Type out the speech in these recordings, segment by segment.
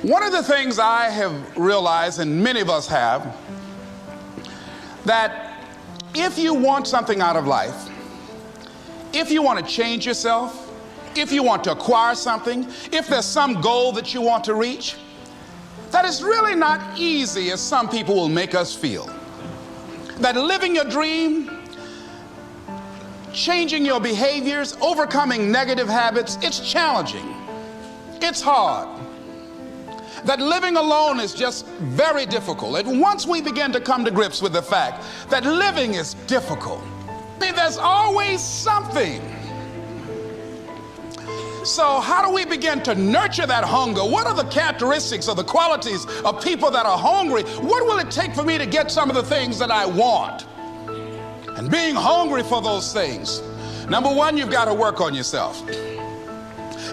One of the things I have realized, and many of us have, that if you want something out of life, if you want to change yourself, if you want to acquire something, if there's some goal that you want to reach, that it's really not easy as some people will make us feel. That living your dream, changing your behaviors, overcoming negative habits, it's challenging. It's hard. That living alone is just very difficult. And once we begin to come to grips with the fact that living is difficult, there's always something. So how do we begin to nurture that hunger? What are the characteristics or the qualities of people that are hungry? What will it take for me to get some of the things that I want? And being hungry for those things, number one, you've got to work on yourself.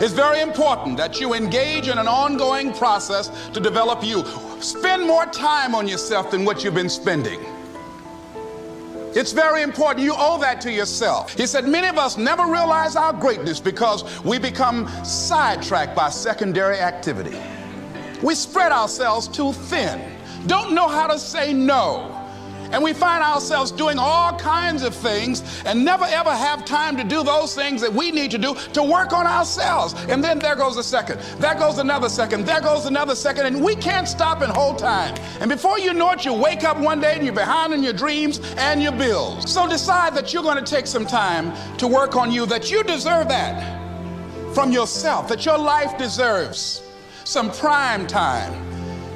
It's very important that you engage in an ongoing process to develop you. Spend more time on yourself than what you've been spending. It's very important. You owe that to yourself. He said many of us never realize our greatness because we become sidetracked by secondary activity. We spread ourselves too thin, don't know how to say no. And we find ourselves doing all kinds of things and never ever have time to do those things that we need to do to work on ourselves. And then there goes a second, there goes another second, there goes another second, and we can't stop and hold time. And before you know it, you wake up one day and you're behind on your dreams and your bills. So decide that you're going to take some time to work on you, that you deserve that from yourself, that your life deserves some prime time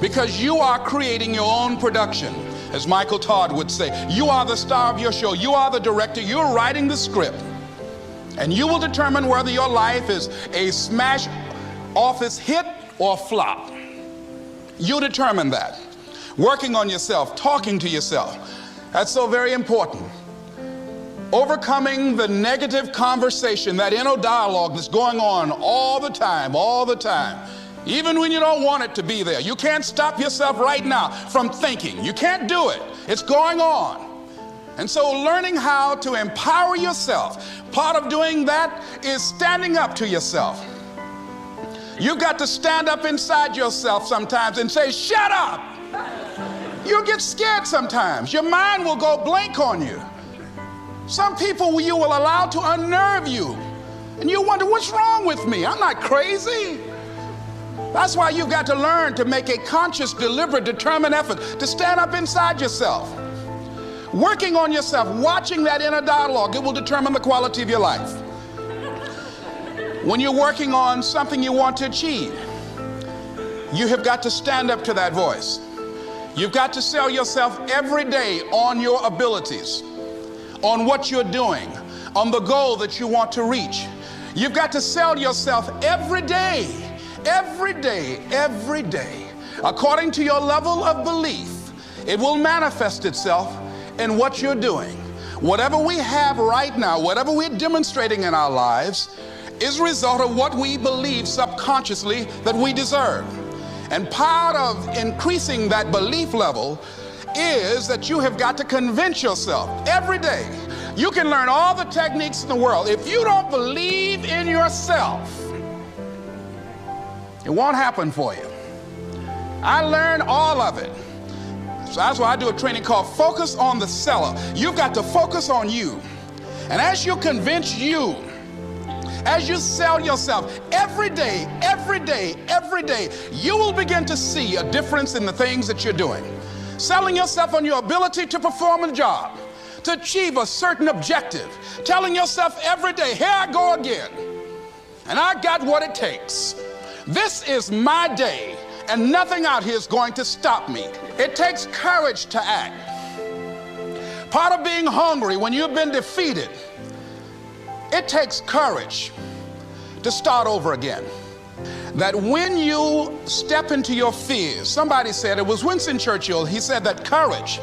because you are creating your own production. As Michael Todd would say, you are the star of your show. You are the director. You're writing the script. And you will determine whether your life is a smash office hit or flop. You determine that. Working on yourself, talking to yourself. That's so very important. Overcoming the negative conversation, that inner dialogue that's going on all the time, even when you don't want it to be there. You can't stop yourself right now from thinking. You can't do it. It's going on. And so learning how to empower yourself, part of doing that is standing up to yourself. You've got to stand up inside yourself sometimes and say, shut up. You'll get scared sometimes. Your mind will go blank on you. Some people you will allow to unnerve you. And you wonder, what's wrong with me? I'm not crazy. That's why you've got to learn to make a conscious, deliberate, determined effort to stand up inside yourself. Working on yourself, watching that inner dialogue, it will determine the quality of your life. When you're working on something you want to achieve, you have got to stand up to that voice. You've got to sell yourself every day on your abilities, on what you're doing, on the goal that you want to reach. You've got to sell yourself every day. Every day, according to your level of belief, it will manifest itself in what you're doing. Whatever we have right now, whatever we're demonstrating in our lives, is a result of what we believe subconsciously that we deserve. And part of increasing that belief level is that you have got to convince yourself every day. You can learn all the techniques in the world. If you don't believe in yourself, it won't happen for you. I learned all of it. So that's why I do a training called Focus on the Seller. You've got to focus on you. And as you convince you, as you sell yourself every day, you will begin to see a difference in the things that you're doing. Selling yourself on your ability to perform a job, to achieve a certain objective. Telling yourself every day, here I go again. And I got what it takes. This is my day, and nothing out here is going to stop me. It takes courage to act. Part of being hungry when you've been defeated, it takes courage to start over again. That when you step into your fears, somebody said, it was Winston Churchill, he said that courage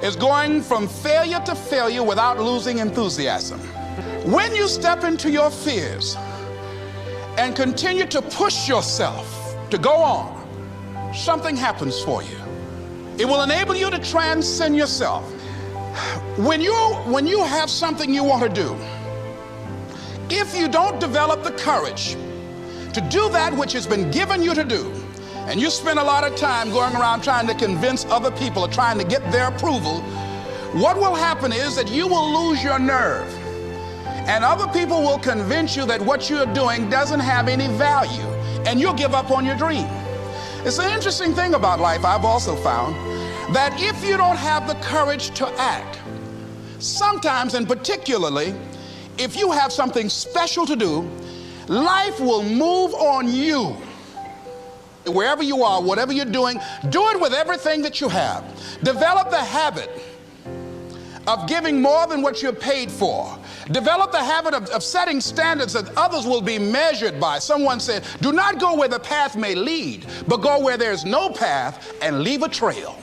is going from failure to failure without losing enthusiasm. When you step into your fears, and continue to push yourself to go on, something happens for you. It will enable you to transcend yourself. When you have something you want to do, if you don't develop the courage to do that which has been given you to do, and you spend a lot of time going around trying to convince other people or trying to get their approval, what will happen is that you will lose your nerve. And other people will convince you that what you're doing doesn't have any value, and you'll give up on your dream. It's an interesting thing about life, I've also found, that if you don't have the courage to act, sometimes, and particularly, if you have something special to do, life will move on you. Wherever you are, whatever you're doing, do it with everything that you have. Develop the habit of giving more than what you're paid for. Develop the habit of setting standards that others will be measured by. Someone said, do not go where the path may lead, but go where there's no path and leave a trail.